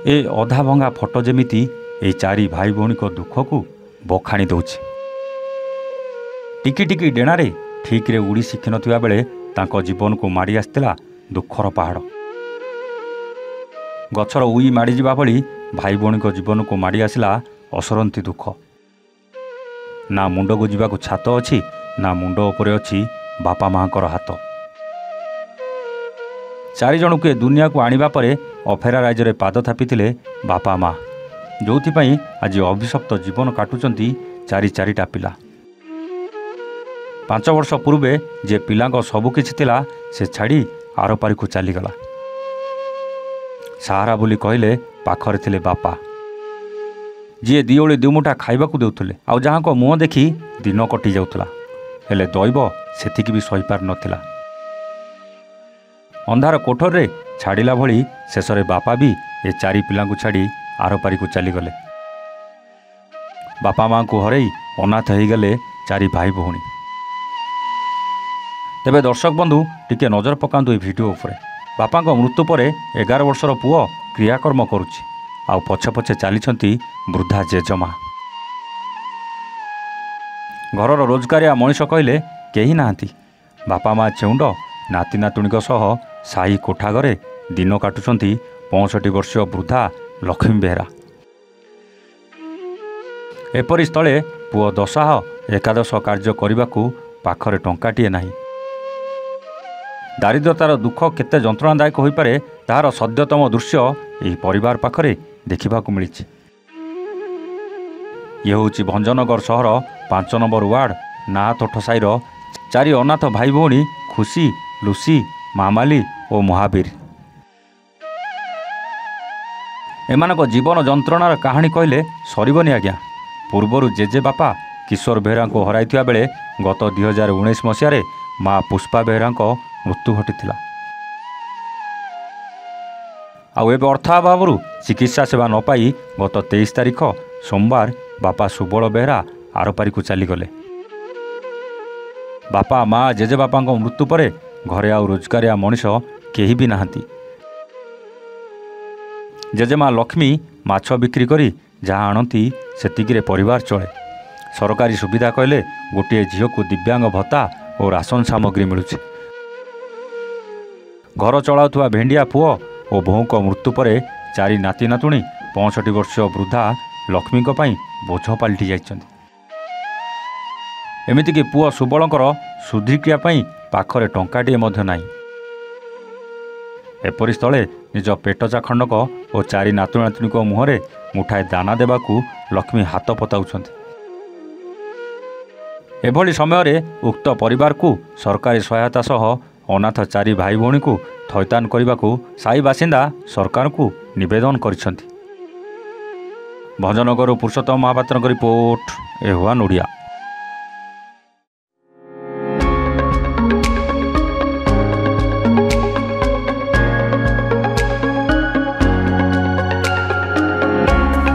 ए अधा भंगा फटो जेमिति ए चारि भाई भौणी को दुख को बखाणी दौछि। टिकी टिकी डेणारे ठीक रे उड़ी शिखि नथिबा बेले तांको जीवन को माड़ी आसतिला दुखर पहाड़। गछर उई माड़ी जिबा भली भाई भौणी को जीवन को माड़ी आसिला असरंती दुख। ना मुंड को जीवाको छात अछि ना मुंड उपरे अछि बापा माँकर हाथ। चारि जण को दुनिया को आनिबा परे अफेरा राज्य रे पाद थापिथिले बापा माँ, जोथिपाई आज अभिशप्त जीवन काटुचंती चारि चारिटा पिला। 5 वर्ष पूर्वे जे पिलांको सबु किछि थिला से छाड़ी आर पारी को चलीगला। सहारा बोली कहले पाखरे थिले बापा, जी दिओली दुमुठा खाइबा को देउथले आ जहाँ को मुँह देखी दिन कटि जाउथला, हेले दैव सेतिकी भी सही पार नथिला। अंधार कोठर रे छाड़िला भली शेषरे बापा भी ए चारि पिला को छाड़ी आर पारी को चलीगले। बापा माँ को हरई अनाथ हो गले चारि भाई भौणी। तेबे दर्शक बंधु टिके नजर पकांतु ए भिडियो उपरे। बापा मृत्यु पर 11 वर्षर पुओ क्रियाकर्म करुछि आ पछे पछे चलीछंती वृद्धा जेजमा। घरर रोजगारिया मनीष कहले केही नाहांती। बापा माँ चेउंड नाती नातुणीक सह साही कोठा घरे दिन काटुचंती 65 वर्षीय वृद्धा लक्ष्मी बेहरा। एपरि स्थले पुओ दशाह एकादश कार्य करने पाखरे टंकाटिए नाही। दारिद्रतार दुख केते जंत्रणादायक हो पारे तार सद्यतम दृश्य यही परिवार पाखरे देखिबाकू मिलिछि। ये होछि भंजनगर सहर 5 नंबर वार्ड नाथोठ साईर चारि अनाथ भाई भौणी खुशी, लुसी, मामाली और महावीर। एमानक जीवन जंत्रणार कहानी कहले सरीबनी आज्ञा। पूर्वर जेजे बापा किशोर बेहरा को हराइथिबा बेले गत 2019 मसीह माँ पुष्पा बेहरा मृत्यु घटिथिला। आउ एबे अर्थाभाव चिकित्सा सेवा न पाई गत 23 तारिख सोमवार बापा सुबल बेहरा आरपारी को चलीगले। बापा माँ जेजे बापा मृत्यु पर घरे आउ रोजगारिया मनीष केही भी नाहांती। जेजेमा लक्ष्मी माछ बिक्री करी जहाँ आणती सेतिकिरे परिवार चले। सरकारी सुविधा कहले गोटे झील को दिव्यांग भत्ता और राशन सामग्री मिलुछि। घर चलाउथुवा भेंडिया पुओ और बोहू को मृत्यु पर चारि नाती नातुणी 65 वर्षीय वृद्धा लक्ष्मी बोझ पलटि जाइछन्ति। एमितिकि पुओ सुबलंकर सुधिक्रिया पाखरे टंकाटिए मध्य नाही। एपरि स्थले निज पेट चाखंडक और चारि नातु नातुणीक मुहरे मुठाए दाना देबाकू लक्ष्मी हाथ पताउछन्ति। एभली समय उक्त परिवार को सरकारी सहायता सह अनाथ चारि भाई भौणी को थैतान करने साई बासिंदा सरकार को निवेदन करिसन्ति। भंजनगर पुरुषोत्तम महापात्र रिपोर्ट, एहुआ नोडिया।